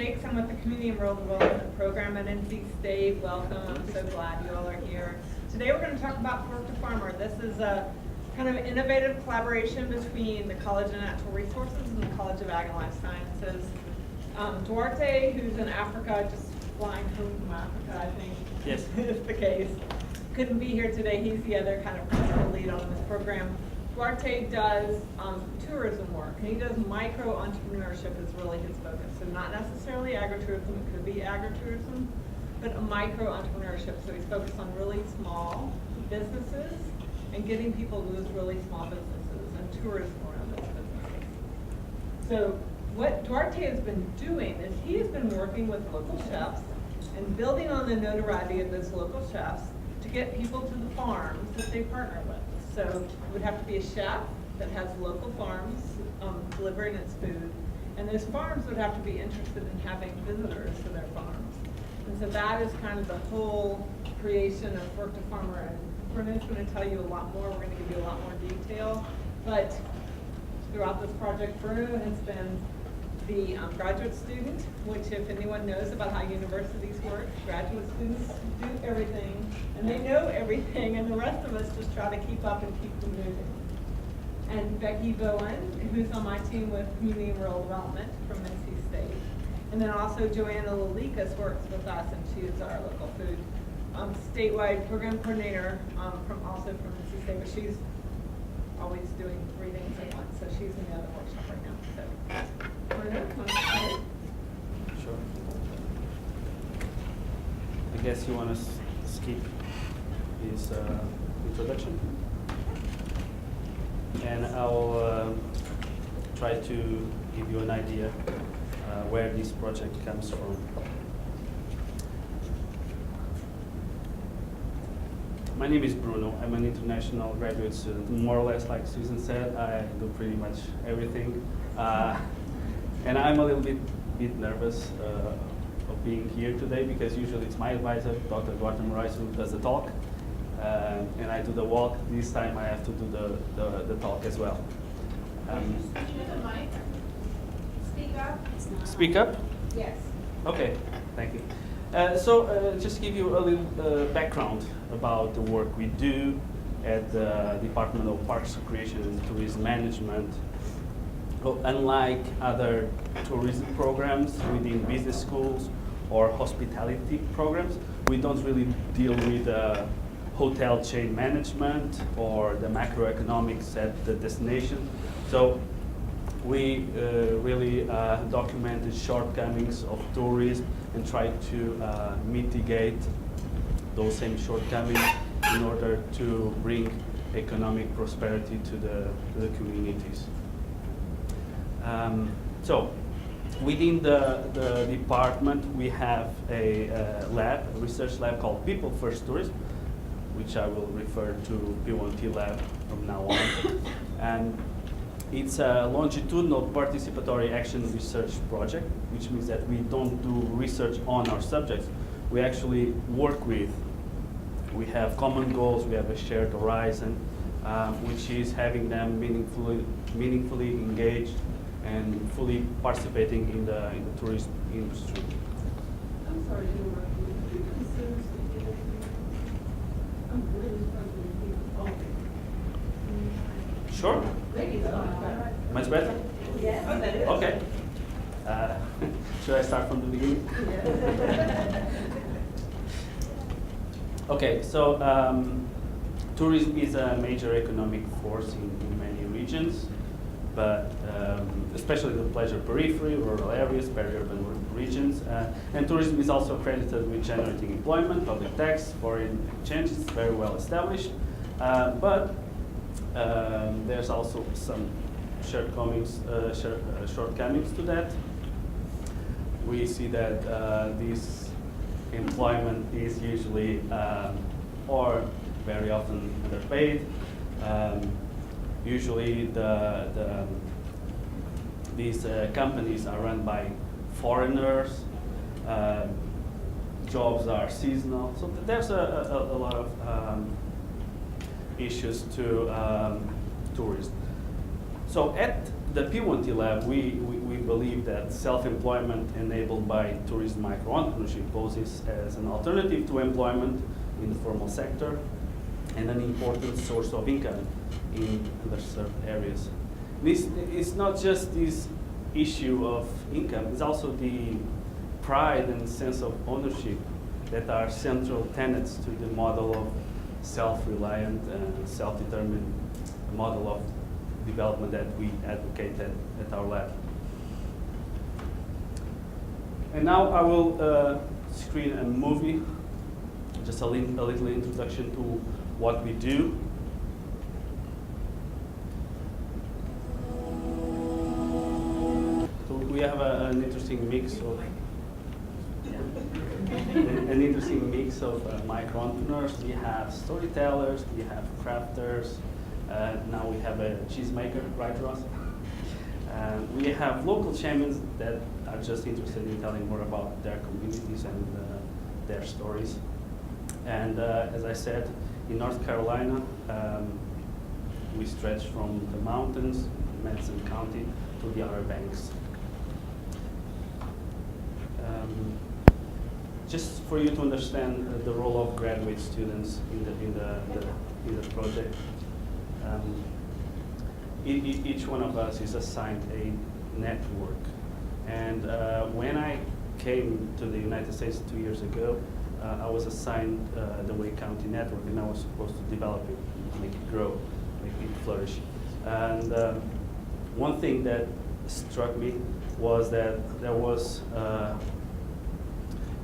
Jakes. I'm with the Community and Rural Development Program at NC State. Welcome. I'm so glad you all are here. Today we're going to talk about Work to Farmer. This is a kind of innovative collaboration between the College of Natural Resources and the College of Ag and Life Sciences. Duarte, who's in Africa, just flying home from Africa, I think yes, is the case, couldn't be here today. He's the other kind of principal lead on this program. Duarte does tourism work, and he does micro-entrepreneurship is really his focus. So not necessarily agritourism, it could be agritourism, but a micro-entrepreneurship. So he's focused on really small businesses and getting people to those really small businesses and tourism around those businesses. So what Duarte has been doing is he has been working with local chefs and building on the notoriety of those local chefs to get people to the farms that they partner with. So it would have to be a chef that has local farms delivering its food, and those farms would have to be interested in having visitors to their farms. And so that is kind of the whole creation of Work to Farmer. And Bruno's going to tell you a lot more. We're going to give you a lot more detail. But throughout this project, Bruno has been the graduate student, which if anyone knows about how universities work, graduate students do everything, and they know everything, and the rest of us just try to keep up and keep them moving. And Becky Bowen, who's on my team with Community and Rural Development from NC State. And then also Joanna Lalikas works with us, and she is our local food statewide program coordinator also from NC State, but she's always doing 3 things at once, so she's in the other workshop right now. So. Sure. I guess you want to skip his introduction, and I'll try to give you an idea where this project comes from. My name is Bruno. I'm an international graduate student. More or less, like Susan said, I do pretty much everything. And I'm a little bit nervous of being here today because usually it's my advisor, Dr. Duarte Moraes, who does the talk, and I do the walk. This time I have to do the talk as well. Speak up. Speak up? Yes. Okay, thank you. So just give you a little background about the work we do at the Department of Parks, Recreation and Tourism Management. Well, unlike other tourism programs within business schools or hospitality programs, we don't really deal with hotel chain management or the macroeconomics at the destination. So we really document the shortcomings of tourism and try to mitigate those same shortcomings in order to bring economic prosperity to the communities. So within the department, we have a research lab called People First Tourism, which I will refer to P1T lab from now on. And it's a longitudinal participatory action research project, which means that we don't do research on our subjects. We actually work with. We have common goals, we have a shared horizon, which is having them meaningfully engaged and fully participating in the tourism industry. I'm sorry to interrupt you. Could you consider speaking? I'm really struggling to keep Sure. Maybe it's not better. Much better? Yes. Oh, that is. Okay. Should I start from the beginning? Yeah. Okay, so tourism is a major economic force in many regions, but especially the pleasure periphery, rural areas, peri-urban regions. And tourism is also accredited with generating employment, public tax, foreign exchange. It's very well established. But there's also some shortcomings to that. We see that this employment is usually or very often underpaid. Usually these companies are run by foreigners. Jobs are seasonal. So there's a lot of issues to tourism. So at the P1T Lab, we believe that self-employment enabled by tourism micro-entrepreneurship poses as an alternative to employment in the formal sector and an important source of income in underserved areas. This is not just this issue of income, it's also the pride and sense of ownership that are central tenets to the model of self-reliant and self-determined model of development that we advocate at our lab. And now I will screen a movie, just a little introduction to what we do. So we have an interesting mix of micro entrepreneurs. We have storytellers, we have crafters. Now we have a cheesemaker, right, Ross? We have local champions that are just interested in telling more about their communities and their stories. And as I said, in North Carolina, we stretch from the mountains, Madison County, to the Outer Banks. Just for you to understand the role of graduate students in the project, each one of us is assigned a network. And when I came to the United States 2 years ago, I was assigned the Wake County network, and I was supposed to develop it, make it grow, make it flourish. And one thing that struck me was that there was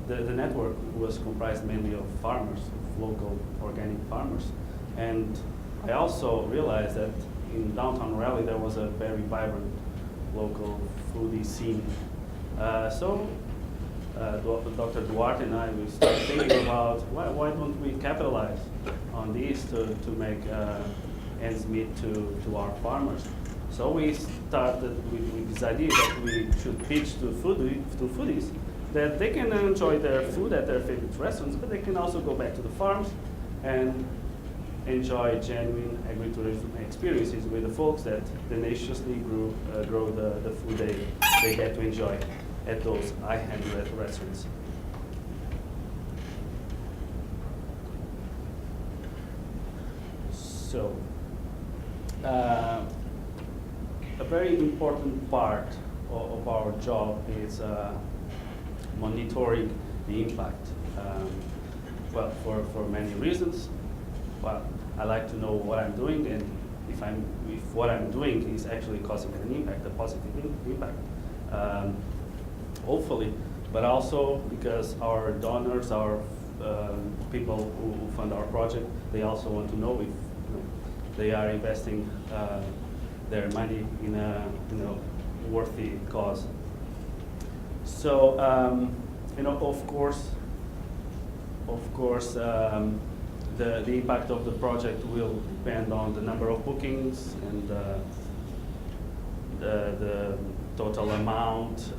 the network was comprised mainly of farmers, of local organic farmers. And I also realized that in downtown Raleigh there was a very vibrant local foodie scene. So Dr. Duarte and I, we started thinking about why don't we capitalize on this to make ends meet to our farmers. So we started with this idea that we should pitch to foodies that they can enjoy their food at their favorite restaurants, but they can also go back to the farms and enjoy genuine agritourism experiences with the folks that tenaciously grow the food they get to enjoy at those high-end restaurants. So, a very important part of our job is monitoring the impact. Well, for many reasons. Well, I like to know what I'm doing, and if what I'm doing is actually causing an impact, a positive impact. Hopefully, but also because our donors, our people who fund our project, they also want to know if they are investing their money in a worthy cause. So of course, the impact of the project will depend on the number of bookings and the total amount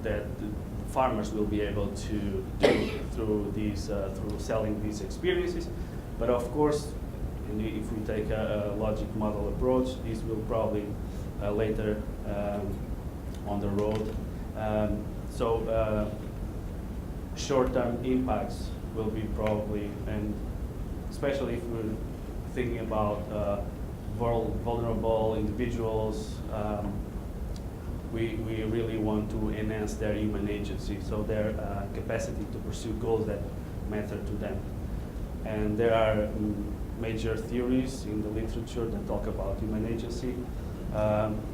that the farmers will be able to do through selling these experiences. But of course, if we take a logic model approach, this will probably later on the road. Short-term impacts will be probably, and especially if we're thinking about vulnerable individuals, we really want to enhance their human agency, so their capacity to pursue goals that matter to them. And there are major theories in the literature that talk about human agency.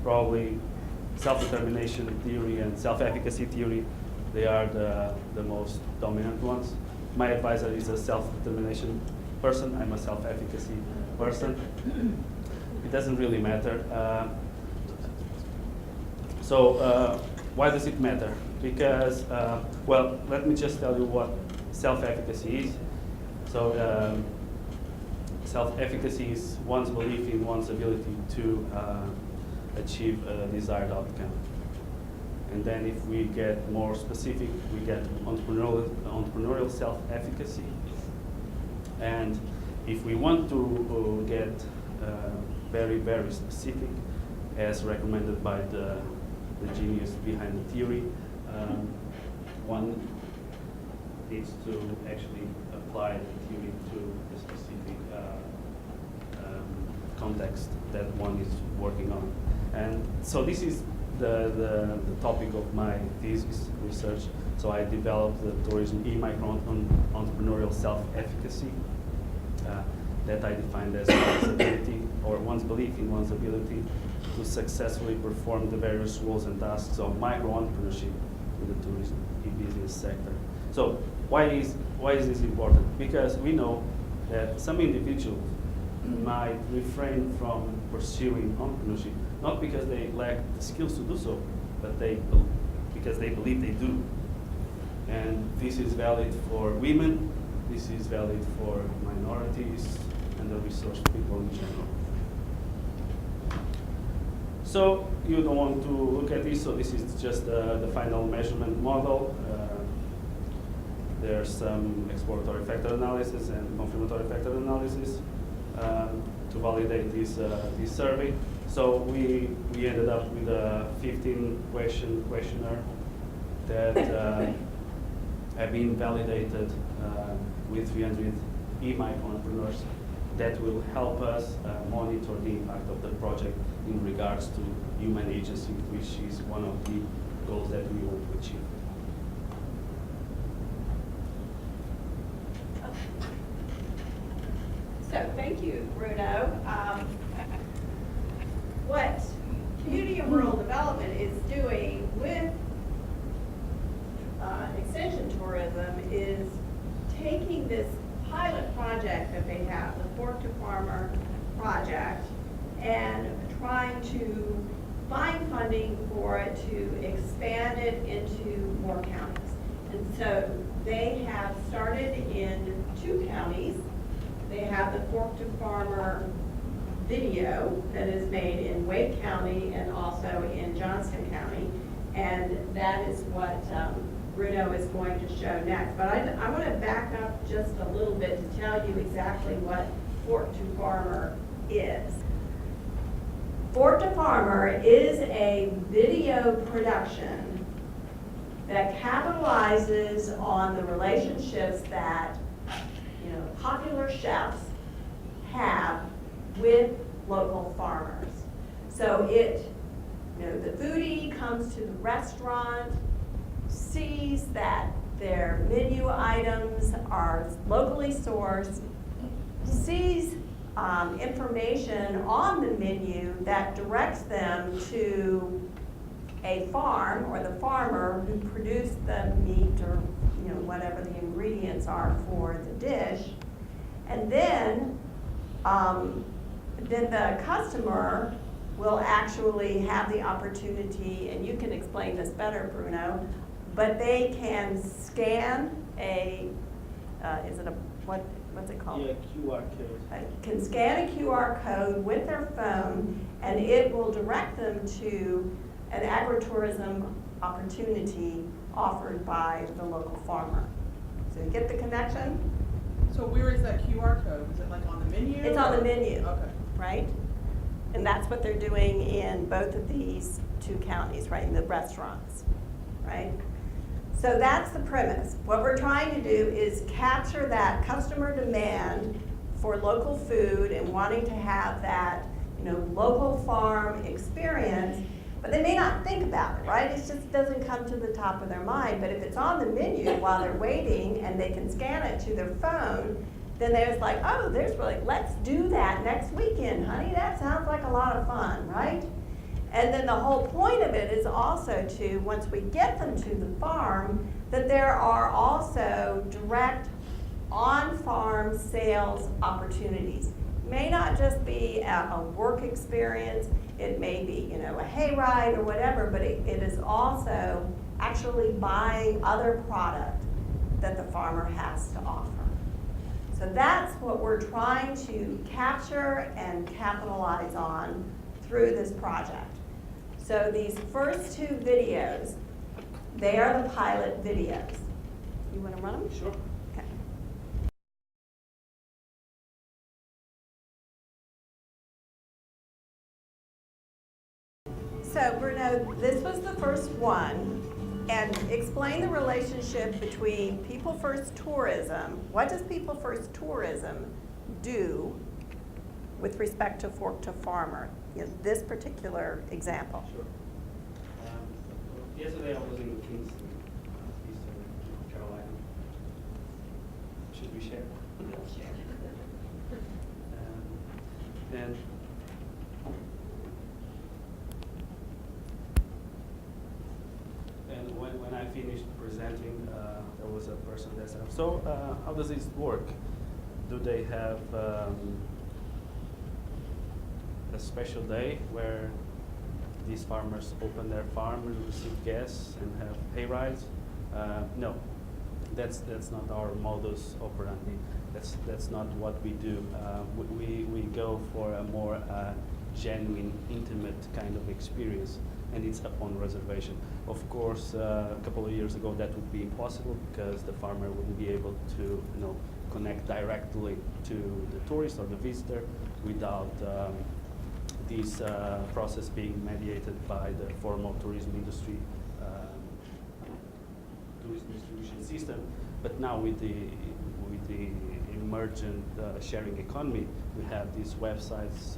Probably self-determination theory and self-efficacy theory, they are the most dominant ones. My advisor is a self-determination person. I'm a self-efficacy person. It doesn't really matter. Why does it matter? Because, well, let me just tell you what self-efficacy is. So, self-efficacy is one's belief in one's ability to achieve a desired outcome. And then if we get more specific, we get entrepreneurial self-efficacy. And if we want to get very, very specific, as recommended by the genius behind the theory. One needs to actually apply the theory to the specific context that one is working on. And so this is the topic of my thesis research. So I developed the tourism e-micro entrepreneurial self-efficacy that I defined as one's ability, or one's belief in one's ability to successfully perform the various roles and tasks of micro-entrepreneurship in the tourism e-business sector. So why is this important? Because we know that some individuals might refrain from pursuing entrepreneurship, not because they lack the skills to do so, but because they believe they do. And this is valid for women, this is valid for minorities, and the resource people in general. So you don't want to look at this, so this is just the final measurement model. There's some exploratory factor analysis and confirmatory factor analysis to validate this survey. So we ended up with a 15-question questionnaire that have been validated with 300 e-micro entrepreneurs that will help us monitor the impact of the project in regards to human agency, which is one of the goals that we want to achieve. So thank you, Bruno. What Community and Rural Development is doing with extension tourism is taking this pilot project that they have, the Fork to Farmer project, and trying to find funding for it to expand it into more counties. And so they have started in 2 counties. They have the Fork to Farmer video that is made in Wake County and also in Johnston County. And that is what Bruno is going to show next. But I want to back up just a little bit to tell you exactly what Fork to Farmer is. Fork to Farmer is a video production that capitalizes on the relationships that popular chefs have with local farmers. So the foodie comes to the restaurant, sees that their menu items are locally sourced, sees information on the menu that directs them to a farm or the farmer who produced the meat or whatever the ingredients are for the dish. And then the customer will actually have the opportunity, and you can explain this better, Bruno, but they can scan what's it called? Yeah, QR code. Can scan a QR code with their phone, and it will direct them to an agritourism opportunity offered by the local farmer. So you get the connection? So where is that QR code? Is it like on the menu? It's on the menu. Okay. Right? And that's what they're doing in both of these 2 counties, right, in the restaurants, right? So that's the premise. What we're trying to do is capture that customer demand for local food and wanting to have that, local farm experience, but they may not think about it, right? It just doesn't come to the top of their mind. But if it's on the menu while they're waiting and they can scan it to their phone, then there's like, oh, let's do that next weekend, honey. That sounds like a lot of fun, right? And then the whole point of it is also to, once we get them to the farm, that there are also direct on-farm sales opportunities. It may not just be a work experience. It may be, a hayride or whatever, but it is also actually buying other product that the farmer has to offer. So that's what we're trying to capture and capitalize on through this project. So these first 2 videos, they are the pilot videos. You want to run them? Sure. So Bruno, this was the first one, and explain the relationship between People First Tourism. What does People First Tourism do with respect to Fork to Farmer? You know, this particular example. Sure. Yesterday I was in Kingston, Eastern Carolina. Should we share? And when I finished presenting, there was a person that said, so how does this work? Do they have a special day where these farmers open their farm and receive gas and have hay rides? No, that's not our modus operandi. That's not what we do. We go for a more genuine, intimate kind of experience, and it's upon reservation. Of course, a couple of years ago that would be impossible because the farmer wouldn't be able to, connect directly to the tourist or the visitor without this process being mediated by the formal tourism industry tourist distribution system. But now with the emergent sharing economy, we have these websites,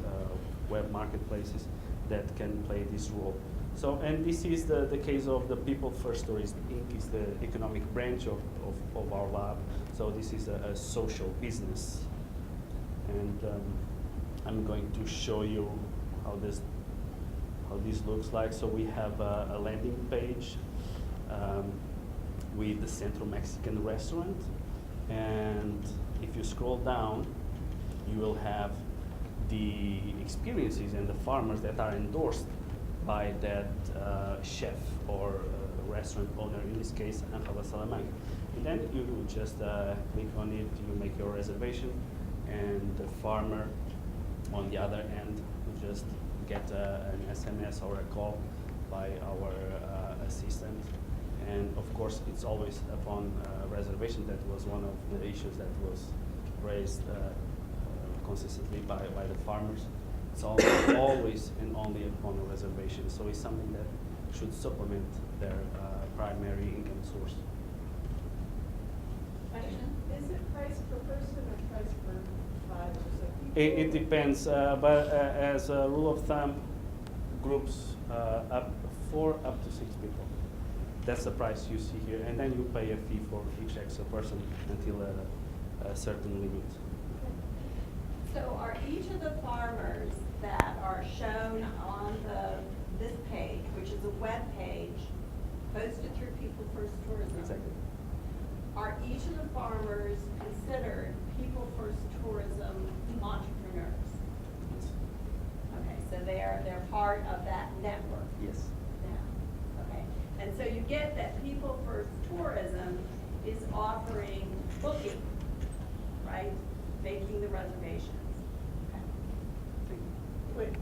web marketplaces that can play this role. So, and this is the case of the People First Tourism Inc. is the economic branch of our lab. So this is a social business. And I'm going to show you how this looks like. So we have a landing page with the Central Mexican restaurant, and if you scroll down, you will have the experiences and the farmers that are endorsed by that chef or restaurant owner, in this case, Untitled Chapter. And then you just click on it, you make your reservation, and the farmer on the other end will just get an SMS or a call by our assistant. And of course, it's always upon reservation. That was one of the issues that was raised consistently by the farmers. It's always and only upon a reservation. So it's something that should supplement their primary income source. Question? Is it price per person or price per 5 or so people? It depends, but as a rule of thumb, groups 4 up to 6 people. That's the price you see here, and then you pay a fee for each extra person until a certain limit. So are each of the farmers that are shown on this page, which is a web page, posted through People First Tourism? Exactly. Are each of the farmers considered People First Tourism entrepreneurs? Yes. Okay, so they're part of that network Yes. now. Okay, and so you get that People First Tourism is offering booking, right? Making the reservations. Okay. Wait,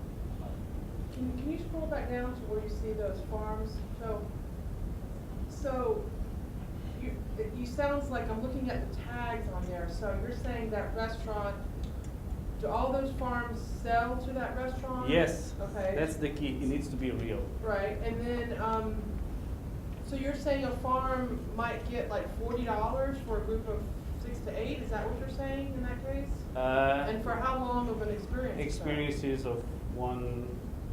can you scroll back down to where you see those farms? So you sounds like I'm looking at the tags on there. So you're saying that restaurant, do all those farms sell to that restaurant? Yes. Okay. That's the key. It needs to be real. Right, and then, so you're saying a farm might get like $40 for a group of 6 to 8? Is that what you're saying in that case? And for how long of an experience? Experiences of 1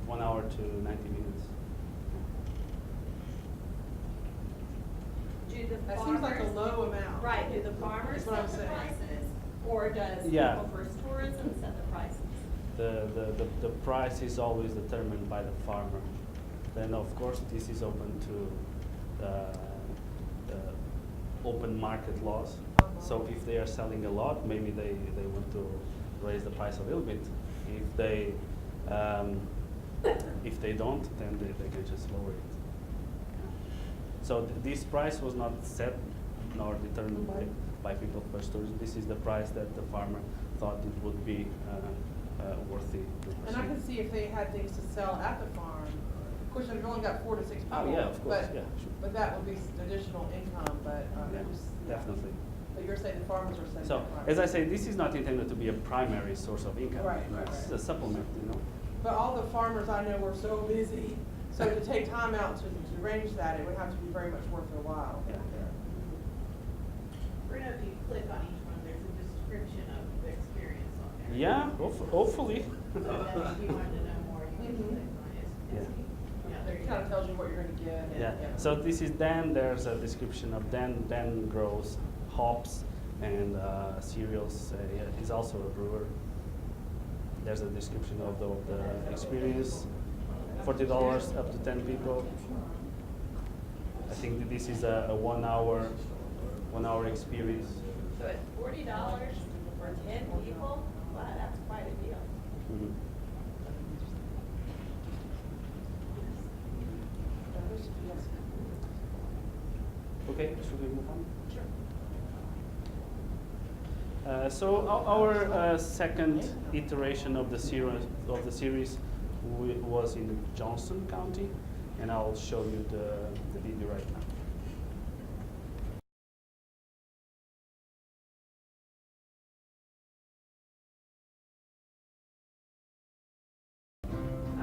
hour to 90 minutes. Do the That farmers? seems like a low amount. Right, do the farmers That's what I'm set the saying. prices, or does Yeah. People First Tourism set the prices? The price is always determined by the farmer. Then of course this is open to the open market laws. So if they are selling a lot, maybe they want to raise the price a little bit. If they don't, then they can just lower it. So this price was not set nor determined by People First Tourism. This is the price that the farmer thought it would be worthy to And I pursue. can see if they had things to sell at the farm. Of course, they've only got 4 to 6 people. Oh, yeah, of course, but- yeah, sure. But that would be additional income, but, Yeah, yeah. definitely. But you're saying the farmers are setting So, that price. as I say, this is not intended to be a primary source of income. Right, right, It's right. a supplement, But all the farmers I know were so busy, So to take time out to arrange that, it would have to be very much worth their while. Yeah. Bruno, if you click on each one, there's a description of the experience on there. Yeah, hopefully. So then if you wanted to know more, you can click on it. Yeah. Yeah, there It you kind of go. tells you what you're gonna get. and- Yeah. So this is Dan. There's a description of Dan. Dan grows hops and cereals. He's also a brewer. There's a description of the experience. $40 up to 10 people. I think that this is a 1 hour experience. So at $40 for 10 people, wow, that's quite a deal. Mhm. Okay, should we move on? Sure. So our second iteration of the series was in Johnson County, and I'll show you the video right now.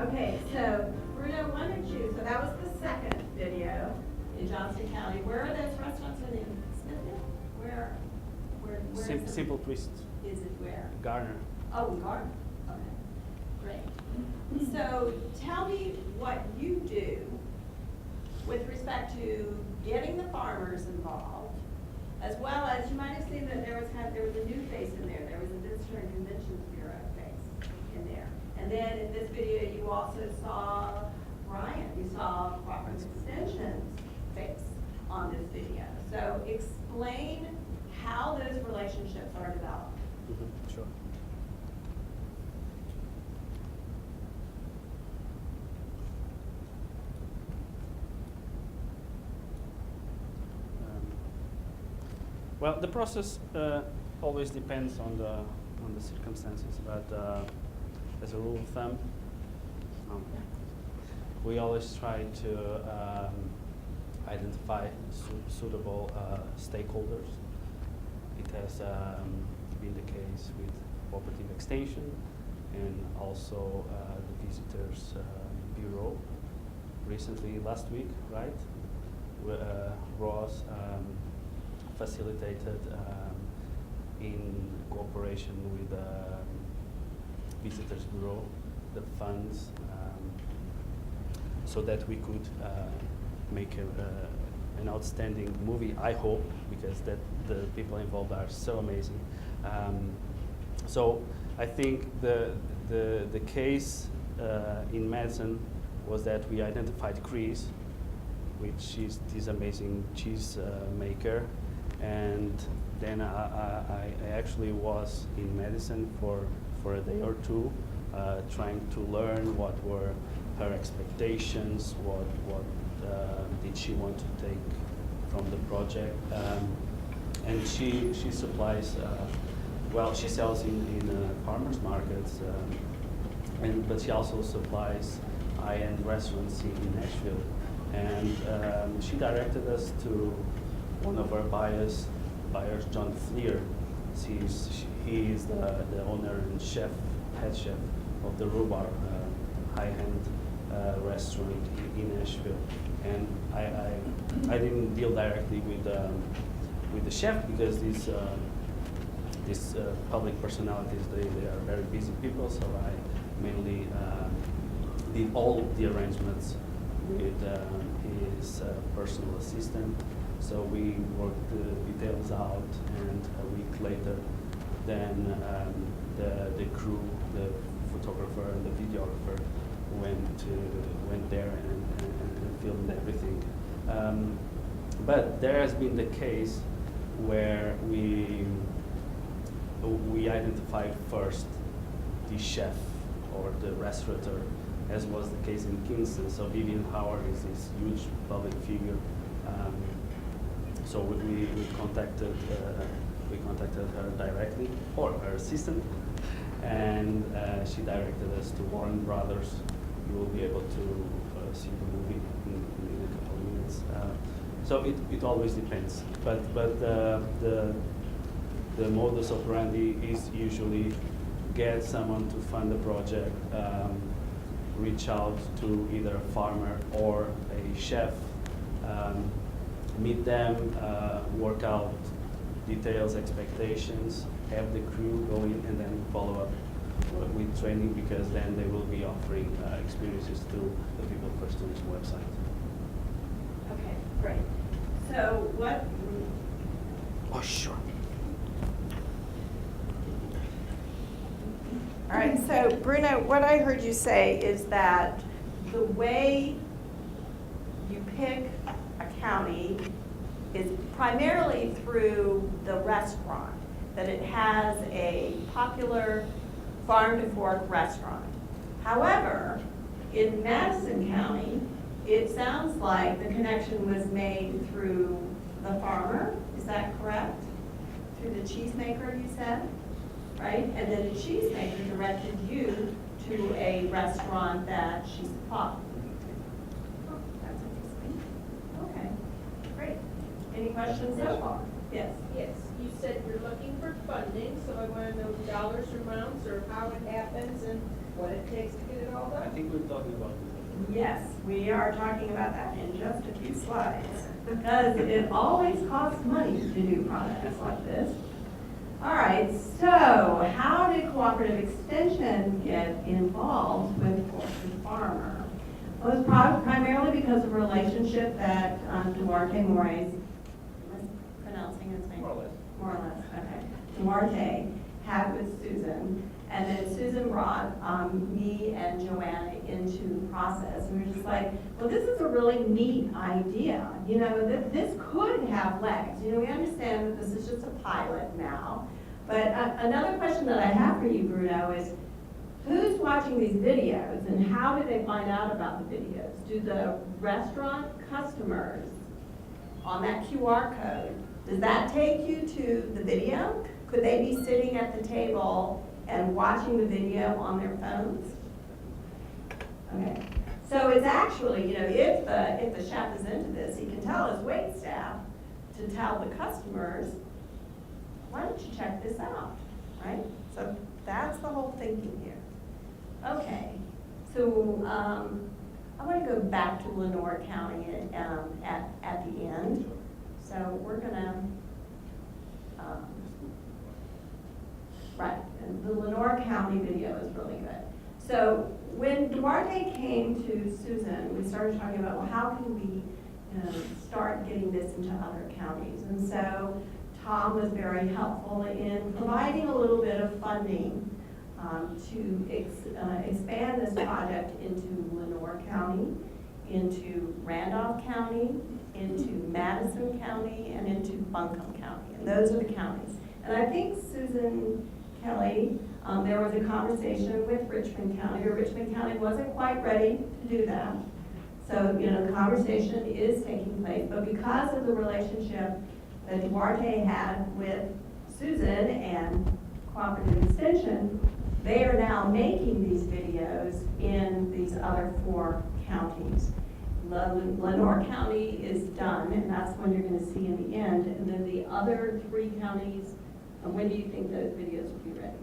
Okay, so Bruno, why don't you, so that was the second video in Johnson County. Where are those restaurants in Smithfield? Where is it? Simple Twist, Is it where? Garner. Oh, in Garden. Okay, great. So tell me what you do with respect to getting the farmers involved, as well as you might have seen that there was a new face in there. There was a Visitor and Conventions Bureau face in there. And then in this video, you also saw Brian. You saw Cooperative Extension's face on this video. So explain how those relationships are developed. Sure. Well, the process always depends on the circumstances, but as a rule of thumb, we always try to identify suitable stakeholders. It has been the case with Cooperative Extension and also the Visitors Bureau. Recently, last week, right? Ross facilitated in cooperation with Visitors Bureau the funds so that we could make an outstanding movie, I hope, because the people involved are so amazing. So I think the case in Madison was that we identified Chris, which is this amazing cheese maker, and then I actually was in Madison for a day or two, trying to learn what were her expectations, what did she want to take from the project, and she supplies. Well, she sells in farmers markets, but she also supplies high-end restaurants in Nashville. And she directed us to one of our buyers, John Fleer. He is the owner and head chef of the Rhubarb, high-end restaurant in Nashville. And I didn't deal directly with the chef because these public personalities, they are very busy people, so I mainly did all the arrangements with his personal assistant. So we worked the details out, and a week later, then the crew, the photographer and the videographer went there and filmed everything. But there has been the case where we identified first the chef or the restaurateur, as was the case in Kingston. So Vivian Howard is this huge public figure. So we contacted her directly, or her assistant, and she directed us to Warren Brothers. You will be able to see the movie in a couple of minutes. So it always depends, but the modus operandi is usually get someone to fund the project, reach out to either a farmer or a chef, meet them, work out details, expectations, have the crew go in, and then follow up with training, because then they will be offering experiences to the People First Tourism website. Okay, great. So what, Oh, sure. all right, so Bruno, what I heard you say is that the way you pick a county is primarily through the restaurant, that it has a popular farm-to-fork restaurant. However, in Madison County, it sounds like the connection was made through the farmer, is that correct? Through the cheesemaker, you said, right? And then the cheesemaker directed you to a restaurant that she supplied. Oh, that's interesting. Okay, great. Any questions so far? Yes. Yes, you said you're looking for funding, so I want to know dollars or amounts or how it happens and what it takes to get it all I done. think we're talking about this. Yes, we are talking about that in just a few slides, because it always costs money to do projects like this. All right, so how did Cooperative Extension get involved with Fork to Farmer? Well, it was primarily because of a relationship that Duarte Moraes, am I pronouncing his name? More or less. More or less, okay. Duarte had with Susan, and then Susan brought me and Joanna into the process. And we were just like, well, this is a really neat idea. You know, this could have legs. You know, we understand that this is just a pilot now. But another question that I have for you, Bruno, is who's watching these videos and how do they find out about the videos? Do the restaurant customers on that QR code, does that take you to the video? Could they be sitting at the table and watching the video on their phones? Okay, so it's actually, you know, if the chef is into this, he can tell his wait staff to tell the customers, why don't you check this out, right? So that's the whole thinking here. Okay, so I want to go back to Lenore County at the end. So we're gonna, right, and the Lenore County video is really good. So when Duarte came to Susan, we started talking about, well, how can we start getting this into other counties? And so Tom was very helpful in providing a little bit of funding to expand this project into Lenore County, into Randolph County, into Madison County, and into Buncombe County. And those are the counties. And I think Susan Kelly, there was a conversation with Richmond County, or Richmond County wasn't quite ready to do that. So, you know, the conversation is taking place, but because of the relationship that Duarte had with Susan and Cooperative Extension, they are now making these videos in these other 4 counties. Lenore County is done, and that's when you're going to see in the end. And then the other 3 counties, when do you think those videos will be ready?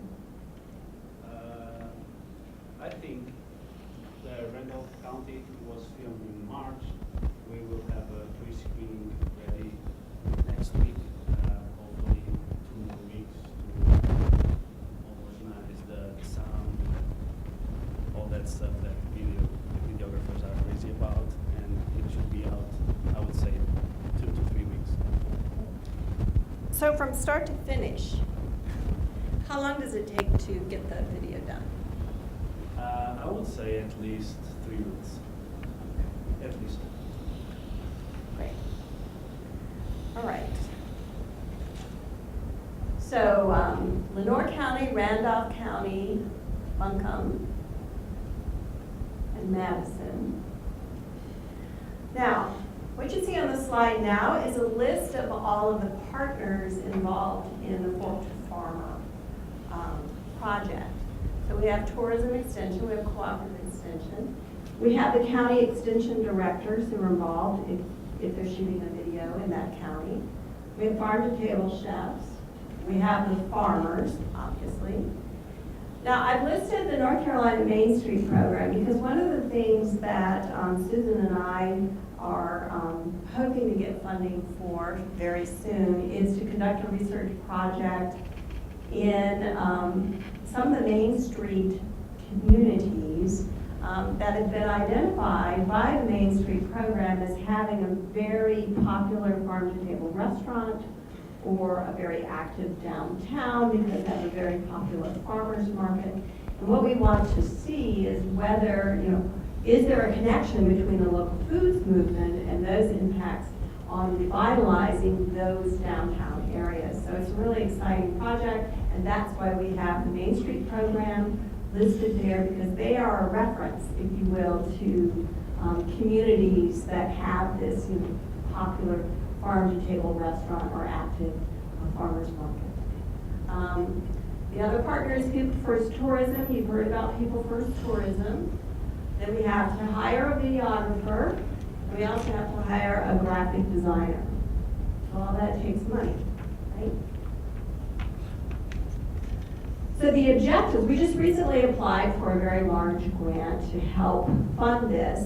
I think the Randolph County was filmed in March. We will have a pre-screening ready next week. Hopefully 2 more weeks to organize the sound, all that stuff that the videographers are crazy about, and it should be out, I would say, 2 to 3 weeks. So from start to finish, how long does it take to get the video done? I would say at least 3 months. At least. Great. All right. So Lenore County, Randolph County, Buncombe, and Madison. Now, what you see on the slide now is a list of all of the partners involved in the Fork to Farmer project. So we have Tourism Extension, we have Cooperative Extension. We have the county extension directors who are involved if they're shooting a video in that county. We have farm-to-table chefs. We have the farmers, obviously. Now, I've listed the North Carolina Main Street program because one of the things that Susan and I are hoping to get funding for very soon is to conduct a research project in some of the Main Street communities that have been identified by the Main Street program as having a very popular farm-to-table restaurant or a very active downtown because they have a very popular farmers market. And what we want to see is whether, is there a connection between the local foods movement and those impacts on revitalizing those downtown areas. So it's a really exciting project, and that's why we have the Main Street program listed there, because they are a reference, if you will, to communities that have this popular farm-to-table restaurant or active farmers market. The other partner is People First Tourism. You've heard about People First Tourism. Then we have to hire a videographer, and we also have to hire a graphic designer. So all that takes money, right? So the objectives, we just recently applied for a very large grant to help fund this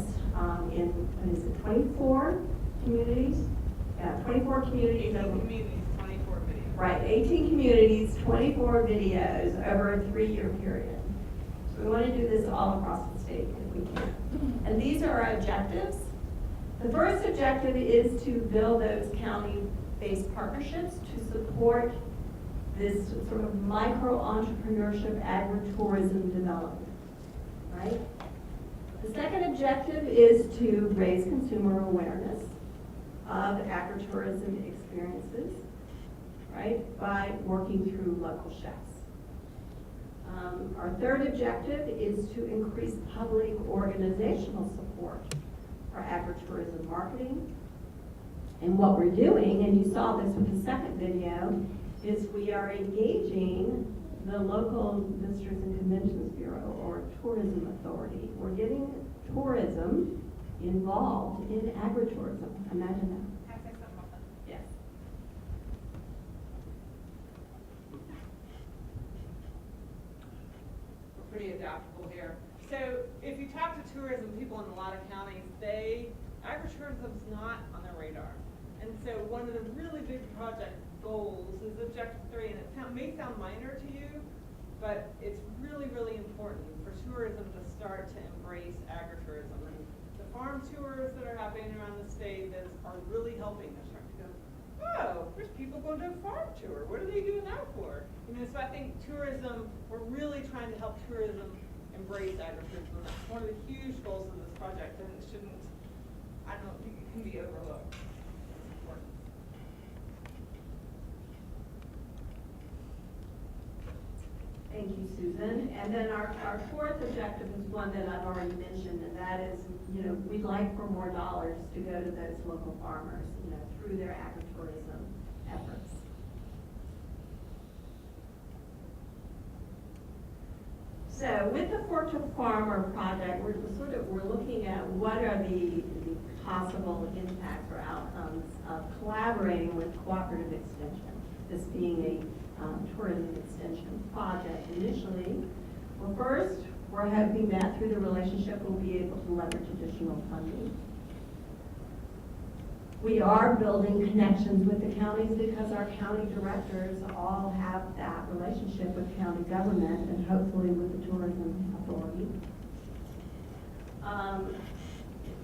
in, what is it, 24 communities? Yeah, 24 communities. 18 communities, 24 videos. Right, 18 communities, 24 videos over a 3-year period. So we want to do this all across the state if we can. And these are our objectives. The first objective is to build those county-based partnerships to support this sort of micro-entrepreneurship agritourism development, right? The second objective is to raise consumer awareness of agritourism experiences, right, by working through local chefs. Our third objective is to increase public organizational support for agritourism marketing. And what we're doing, and you saw this with the second video, is we are engaging the local Visitors and Conventions Bureau or Tourism Authority. We're getting tourism involved in agritourism. Imagine that. Can I say something about that? Yes. We're pretty adaptable here. So if you talk to tourism people in a lot of counties, agritourism's not on their radar. And so one of the really big project goals is Objective 3, and it may sound minor to you, but it's really, really important for tourism to start to embrace agritourism. And the farm tours that are happening around the state that are really helping us start to go, oh, there's people going to a farm tour. What are they doing that for? So I think tourism, we're really trying to help tourism embrace agritourism. That's one of the huge goals of this project, and it shouldn't, I don't think it can be overlooked. It's important. Thank you, Susan. And then our fourth objective is one that I've already mentioned, and that is, we'd like for more dollars to go to those local farmers, through their agritourism efforts. So with the Fork to Farmer project, we're looking at what are the possible impacts or outcomes of collaborating with Cooperative Extension, this being a tourism extension project initially. Well, first, we're hoping that through the relationship we'll be able to leverage additional funding. We are building connections with the counties because our county directors all have that relationship with county government and hopefully with the tourism authority.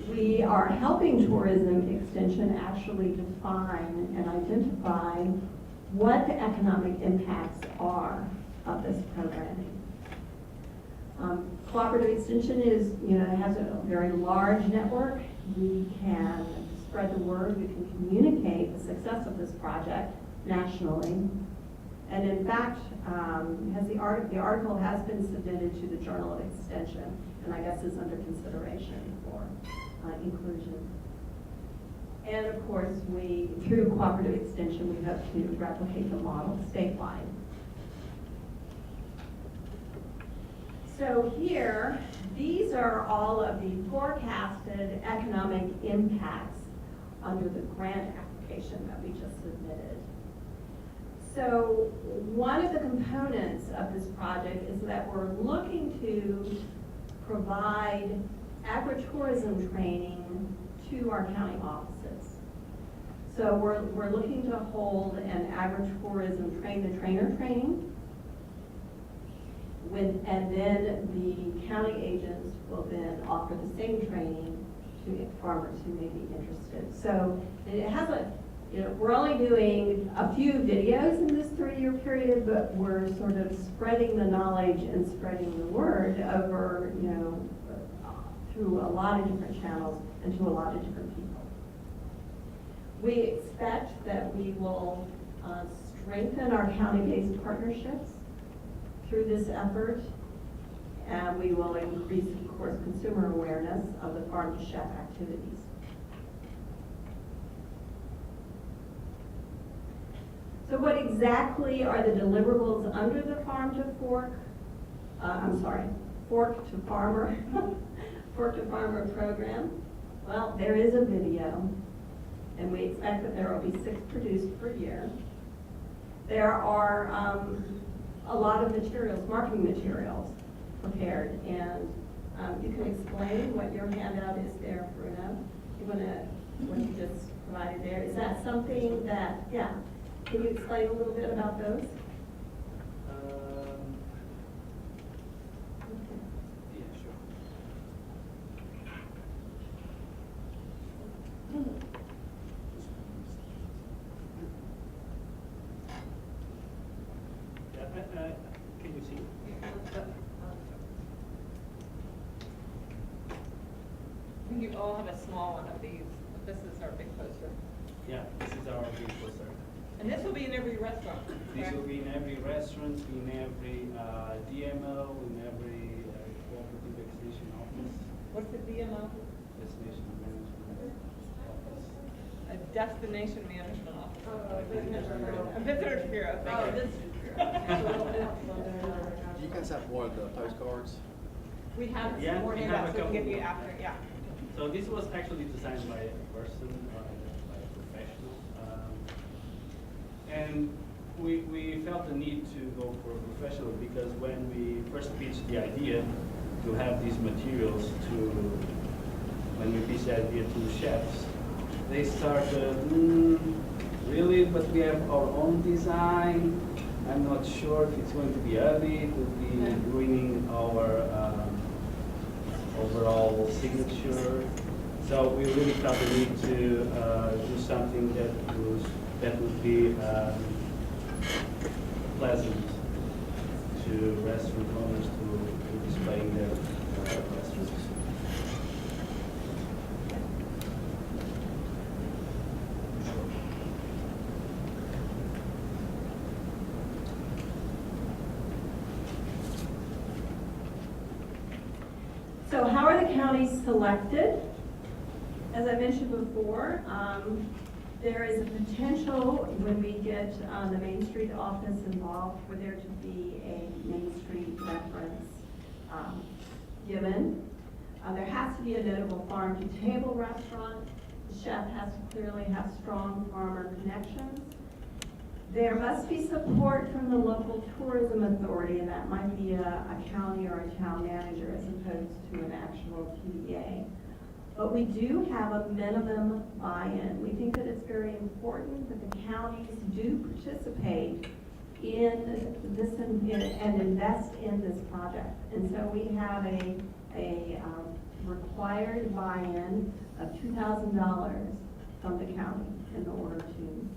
We are helping tourism extension actually define and identify what the economic impacts are of this programming. Cooperative Extension has a very large network. We can spread the word, we can communicate the success of this project nationally. And in fact, the article has been submitted to the Journal of Extension, and I guess is under consideration for inclusion. And of course, through Cooperative Extension, we hope to replicate the model statewide. So here, these are all of the forecasted economic impacts under the grant application that we just submitted. So one of the components of this project is that we're looking to provide agritourism training to our county offices. So we're looking to hold an agritourism train-the-trainer training. And then the county agents will then offer the same training to farmers who may be interested. So it has we're only doing a few videos in this 3-year period, but we're sort of spreading the knowledge and spreading the word over, through a lot of different channels and to a lot of different people. We expect that we will strengthen our county-based partnerships through this effort, and we will increase, of course, consumer awareness of the farm-to-chef activities. So what exactly are the deliverables under the Fork to Farmer, Fork to Farmer program? Well, there is a video, and we expect that there will be 6 produced per year. There are a lot of materials, marketing materials prepared, and you can explain what your handout is there, Bruno. What you just provided there. Is that something that, yeah, can you explain a little bit about those? Yeah, sure. Can you see? I think you all have a small one of these. This is our big poster. Yeah, this is our big poster. And this will be in every restaurant, This correct? will be in every restaurant, in every DMO, in every cooperative extension office, What's the DMO? destination management office. A destination management office. Visitor A visitor's bureau, Oh, thank you. visitor's bureau. You guys have more of the postcards? We have Yeah, more we have handouts a we can give couple you more. after, yeah. So this was actually designed by a person, by a professional. And we felt the need to go for a professional because when we first pitched the idea to have these materials when we pitched the idea to chefs, they started, really, but we have our own design. I'm not sure if it's going to be ugly, it would be ruining our overall signature. So we really felt the need to do something that would be pleasant to restaurant owners to display in their restaurants. So how are the counties selected? As I mentioned before, there is a potential when we get the Main Street office involved for there to be a Main Street reference given. There has to be a notable farm-to-table restaurant. The chef has to clearly have strong farmer connections. There must be support from the local tourism authority, and that might be a county or a town manager as opposed to an actual TDA. But we do have a minimum buy-in. We think that it's very important that the counties do participate in this and invest in this project. And so we have a required buy-in of $2,000 from the county in order to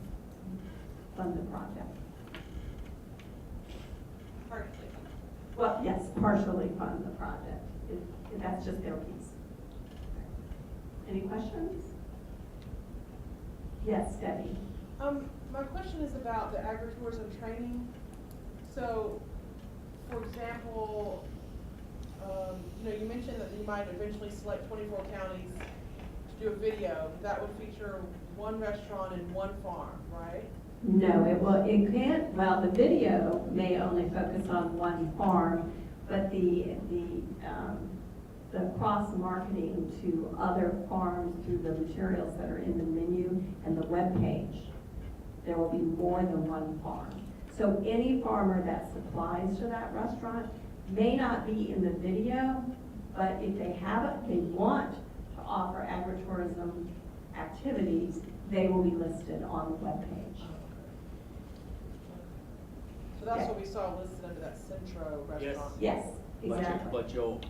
fund the project. Partially. Well, yes, partially fund the project, if that's just their piece. Any questions? Yes, Debbie. My question is about the agritourism training. So, for example, you mentioned that you might eventually select 24 counties to do a video that would feature one restaurant and one farm, right? No, the video may only focus on one farm, but the cross-marketing to other farms through the materials that are in the menu and the web page, there will be more than one farm. So any farmer that supplies to that restaurant may not be in the video, but if they want to offer agritourism activities, they will be listed on the webpage. So that's what we saw listed under that Centro restaurant. Yes, exactly. But you'll,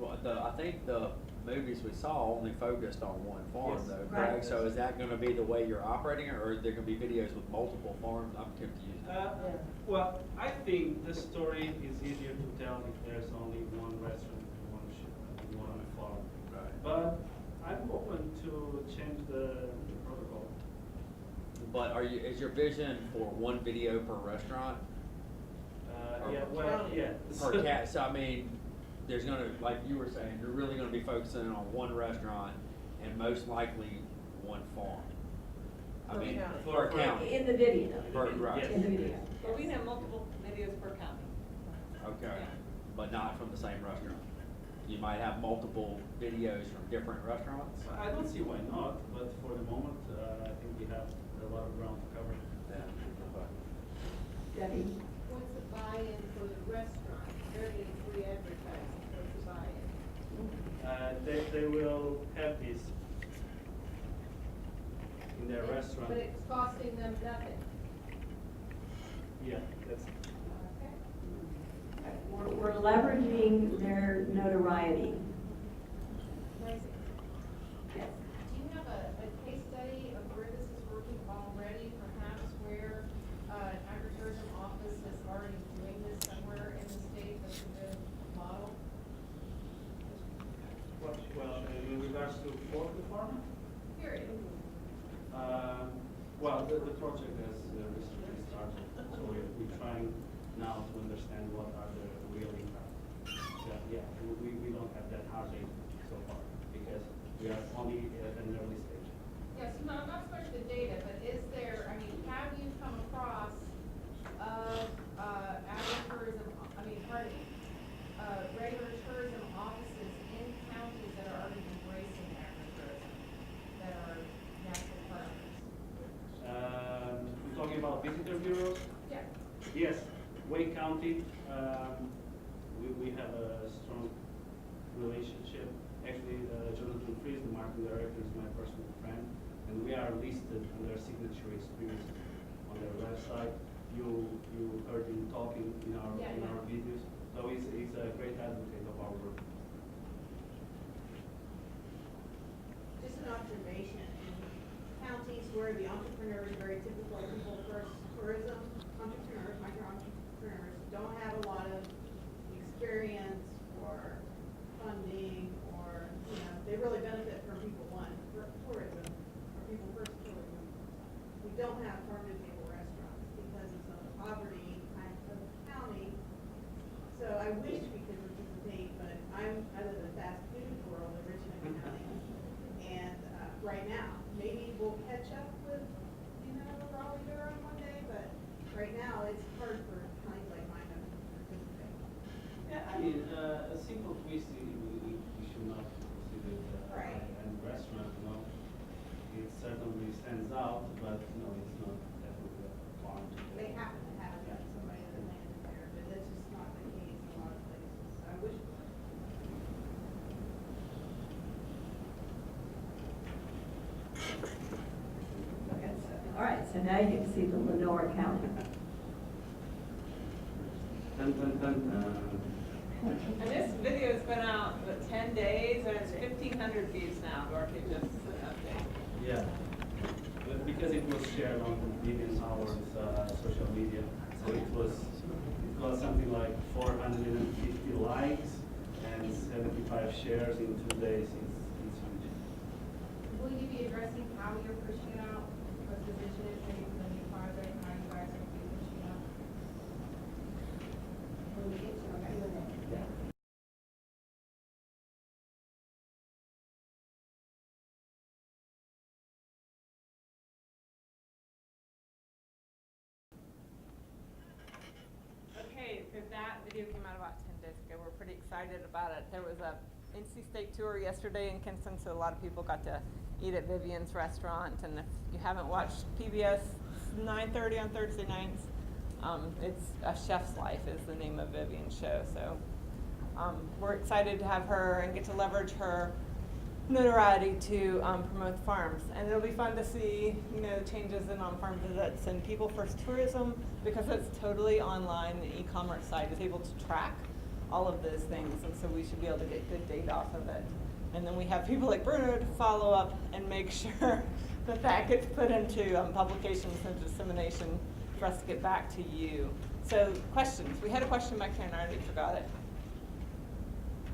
I think the movies we saw only focused on one farm Yes. though, Right. correct? So is that gonna be the way you're operating it, or is there gonna be videos with multiple farms? I'm confused. Well, I think the story is easier to tell if there's only one restaurant and one farm. Right. But I'm open to change the protocol. But is your vision for one video per restaurant? Yeah, per well, county. yeah. Per cat, so I mean, there's gonna, like you were saying, you're really gonna be focusing on one restaurant and most likely one farm. I Per mean, county. per county. In the video, Right. Yes. in the video. But we can have multiple videos per county. Okay, but not from the same restaurant. You might have multiple videos from different restaurants. I don't see why not, but for the moment, I think we have a lot of ground to cover. Yeah. Debbie? What's the buy-in for the restaurant? They're getting free advertising, what's the buy-in? They will have this in their restaurant. But it's costing them nothing. Yeah, that's, Okay. We're leveraging their notoriety. Amazing. Yes. Do you have a case study of where this is working already, perhaps where an agritourism office is already doing this somewhere in the state that's a good model? well, in regards to pork farm, Period. well, the project has recently started, so we're trying now to understand what are the real impacts. Yeah, we don't have that hard data so far, because we are only at an early stage. Yes, no, not so much the data, but is there, I mean, have you come across agritourism, regular tourism offices in counties that are already embracing agritourism, that are natural farmers? You're talking about visitor bureaus? Yeah. Yes, Wake County, we have a strong relationship. Actually, Jonathan Fries, the marketing director, is my personal friend, and we are listed under signature experiences on their website. You heard him talking in our videos, so he's a great advocate of our work. Just an observation, in counties where the entrepreneurs are very typical people first tourism entrepreneurs, micro-entrepreneurs, don't have a lot of experience or funding or, they really benefit from people one, tourism, or people first tourism. We don't have farm-to-table restaurants because it's a poverty kind of county. So I wish we could participate, but I live in a fast food world in Richmond County. And right now, maybe we'll catch up with, Raleigh Durham one day, but right now it's hard for counties like mine to participate. Yeah, I mean, a simple twist, we should not consider Right. a restaurant, It certainly stands out, but it's not definitely a farm. They happen to have somebody that landed there, but that's just not the case in a lot of places. I wish it was. All right, so now you can see the Lenore County. Dun, dun, dun, dun. And this video's been out, 10 days, and it's 1,500 views now, Dorothy, just an update. Yeah, because it was shared on Vivian Howard's social media, so it got something like 450 likes and 75 shares in 2 days. It's huge. Will you be addressing how you're pushing it out? What the vision is maybe for the new project, how you guys are going to be pushing it out? When we get to it. Okay, so that video came out about 10 days ago. We're pretty excited about it. There was a NC State tour yesterday in Kinston, so a lot of people got to eat at Vivian's restaurant. And if you haven't watched PBS 9:30 on Thursday nights, It's A Chef's Life is the name of Vivian's show. So we're excited to have her and get to leverage her notoriety to promote farms. And it'll be fun to see, changes in on-farm visits and People First Tourism, because it's totally online. The e-commerce site is able to track all of those things, and so we should be able to get good data off of it. And then we have people like Bruno to follow up and make sure that that gets put into publications and dissemination for us to get back to you. So questions. We had a question back here and I already forgot it.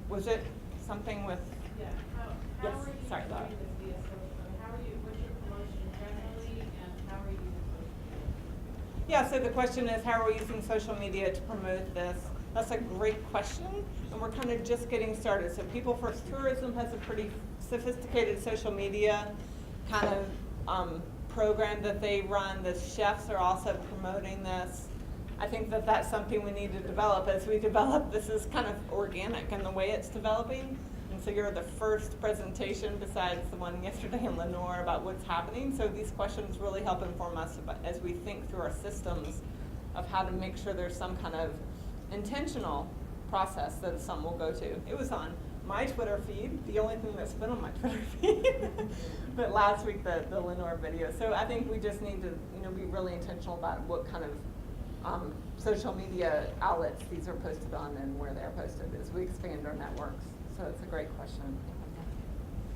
Was it something with? Yeah, how Yes, are you sorry, doing Laura. this via social? I mean, how are you, what's your promotion generally, and how are you using social media? Yeah, so the question is, how are we using social media to promote this? That's a great question, and we're kind of just getting started. So People First Tourism has a pretty sophisticated social media kind of program that they run. The chefs are also promoting this. I think that that's something we need to develop. As we develop, this is kind of organic in the way it's developing. And so you're the first presentation besides the one yesterday in Lenore about what's happening. So these questions really help inform us about, as we think through our systems of how to make sure there's some kind of intentional process that some will go to. It was on my Twitter feed, the only thing that's been on my Twitter feed, but last week the Lenore video. So I think we just need to be really intentional about what kind of social media outlets these are posted on and where they're posted as we expand our networks. So it's a great question.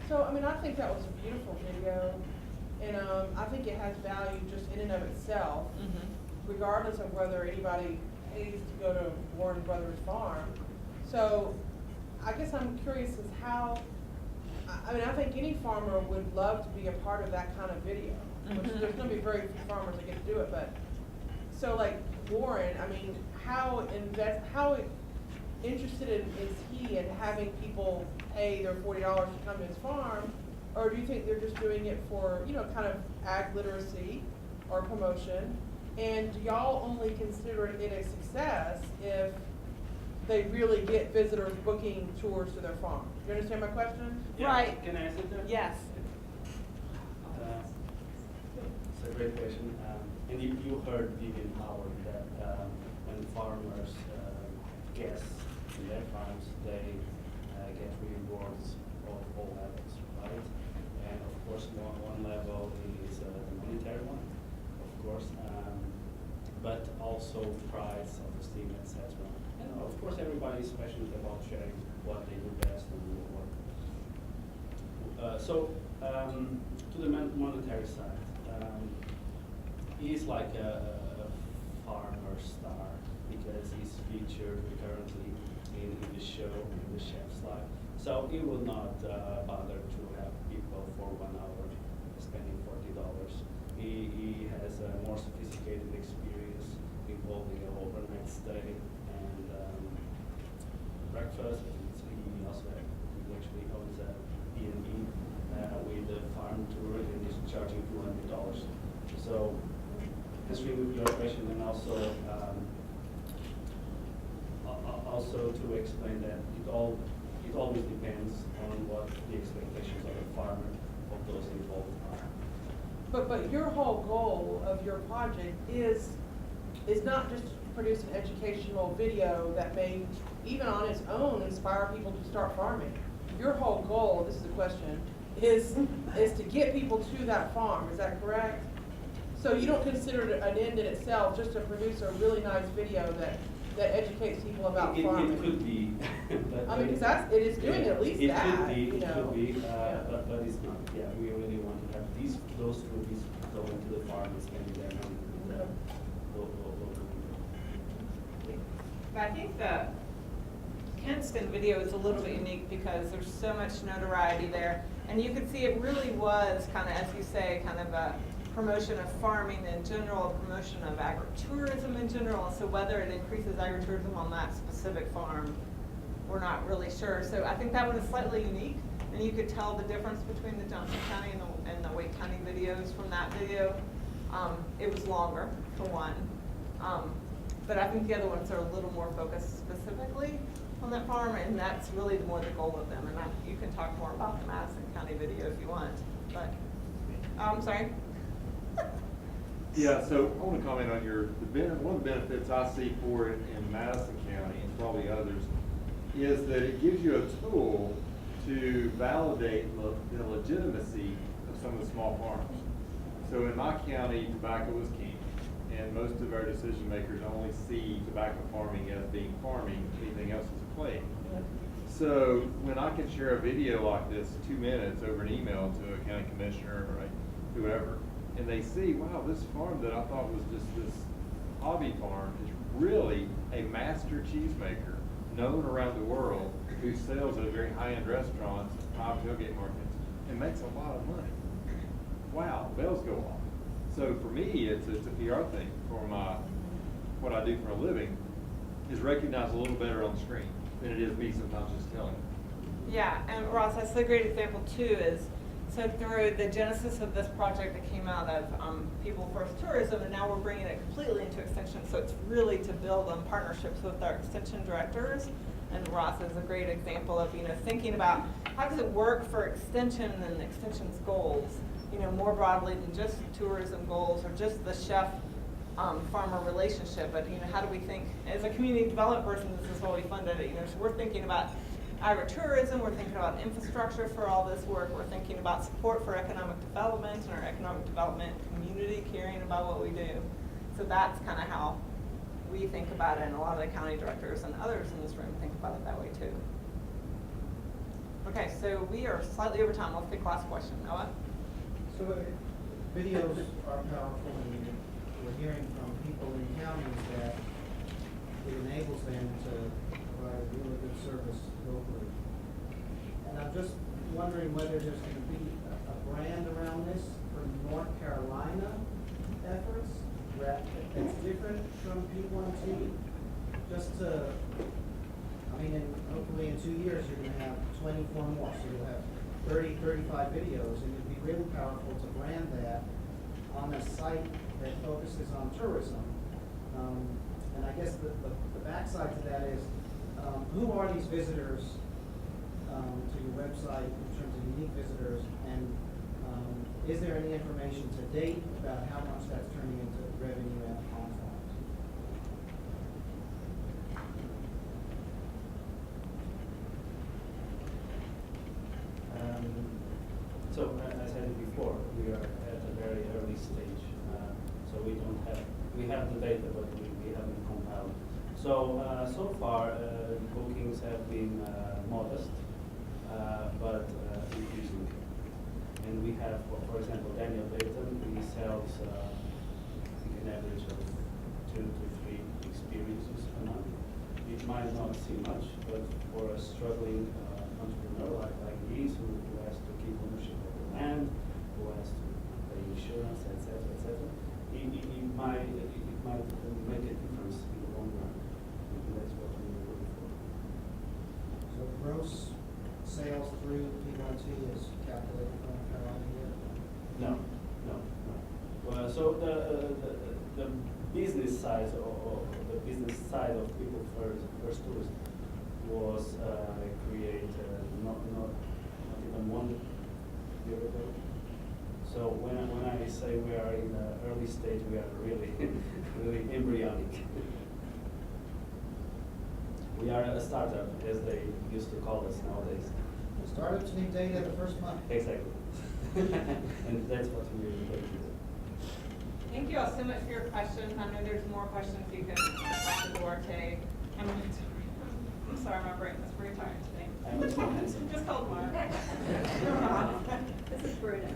So, I mean, I think that was a beautiful video, and I think it has value just in and of itself, regardless of whether anybody pays to go to Warren Brothers Farm. So, I guess I'm curious as how, I mean, I think any farmer would love to be a part of that kind of video, which there's going to be very few farmers that get to do it, but, so like Warren, I mean, how interested is he in having people pay their $40 to come to his farm, or do you think they're just doing it for, kind of ag literacy or promotion? And do y'all only consider it a success if they really get visitors booking tours to their farm? Do you understand my question? Yeah. Right. Can I answer that? Yes. It's a great question. And you heard Vivian Howard that when farmers guest in their farms, they get rewards of all levels, right? And of course, one level is the monetary one, of course, but also pride, self-esteem, etc. And of course, everybody is passionate about sharing what they do best and what. To the monetary side, he's like a farmer star because he's featured recurrently in the show, in the Chef's Life. So he will not bother to have people for 1 hour spending $40. He has a more sophisticated experience involving an overnight stay and breakfast. He also actually owns a B&B with a farm tour and is charging $200. So answering your question, and also to explain that it always depends on what the expectations of the farmer, of those involved are. But your whole goal of your project is not just to produce an educational video that may, even on its own, inspire people to start farming. Your whole goal, this is a question, is to get people to that farm. Is that correct? So you don't consider it an end in itself, just to produce a really nice video that educates people about farming? It could be. But I mean, because it is doing at least that. It could be, Yeah. but it's not. Yeah, we really want to have those rupees going to the farm and spending their money with the local people. But I think the Kenston video is a little bit unique because there's so much notoriety there. And you could see it really was kind of, as you say, kind of a promotion of farming in general, a promotion of agritourism in general. So whether it increases agritourism on that specific farm, we're not really sure. So I think that one is slightly unique. And you could tell the difference between the Johnson County and the Wake County videos from that video. It was longer, for one. But I think the other ones are a little more focused specifically on that farm, and that's really more the goal of them. And you can talk more about the Madison County video if you want. But, I'm sorry. Yeah, so I want to comment on one of the benefits I see for it in Madison County, and probably others, is that it gives you a tool to validate the legitimacy of some of the small farms. So in my county, tobacco is king, and most of our decision makers only see tobacco farming as being farming, anything else is a plague. So when I can share a video like this, 2 minutes over an email to a county commissioner or whoever, and they see, wow, this farm that I thought was just this hobby farm is really a master cheesemaker known around the world who sells at very high-end restaurants, top tailgate markets, and makes a lot of money. Wow, bells go off. So for me, it's a PR thing for what I do for a living, is recognized a little better on the screen than it is me sometimes just telling them. Yeah, and Ross, that's a great example too, is so through the genesis of this project that came out of People First Tourism, and now we're bringing it completely into Extension, so it's really to build on partnerships with our Extension directors, and Ross is a great example of, thinking about how does it work for Extension and Extension's goals, more broadly than just tourism goals or just the chef farmer relationship, but how do we think, as a community development person, this is what we funded it, so we're thinking about agritourism, we're thinking about infrastructure for all this work, we're thinking about support for economic development and our economic development community caring about what we do. So that's kind of how we think about it, and a lot of the county directors and others in this room think about it that way too. Okay, so we are slightly over time. Let's take last question. Noah? So videos are powerful, and we're hearing from people in counties that it enables them to provide a really good service locally. And I'm just wondering whether there's going to be a brand around this for North Carolina efforts that's different from P1T, just to, hopefully in 2 years you're going to have 24 more, so you'll have 30, 35 videos, and it'd be really powerful to brand that on a site that focuses on tourism. And I guess the backside to that is, who are these visitors to your website in terms of unique visitors, and is there any information to date about how much that's turning into revenue at on farms? So as I said before, we are at a very early stage, so we have the data, but we haven't compiled. So far, bookings have been modest, but increasing. And we have, for example, Daniel Dayton, he sells, I think, an average of 2 to 3 experiences a month. It might not seem much, but for a struggling entrepreneur like he is, who has to keep ownership of the land, who has to pay insurance, etc., it might make a difference in the long run. And that's what we're looking for. So gross sales through P1T is calculated from Carolina here? No. Well, so the business side of People First Tourism was created not even 1 year ago. So when I say we are in the early stage, we are really really embryonic. We are a startup, as they used to call us nowadays. Startups need data the first month. Exactly. And that's what we're going to do. Thank you all so much for your questions. I know there's more questions you can ask to Duarte. I'm sorry, my brain is pretty tired today. I'm much more handsome. Just called Mark. This is Bruno.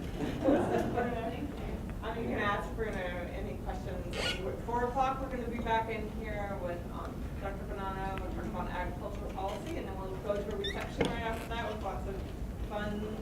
You can ask Bruno any questions. At 4 o'clock, we're going to be back in here with Dr. Bonanno. We'll talk about agricultural policy, and then we'll go to a reception right after that with lots of fun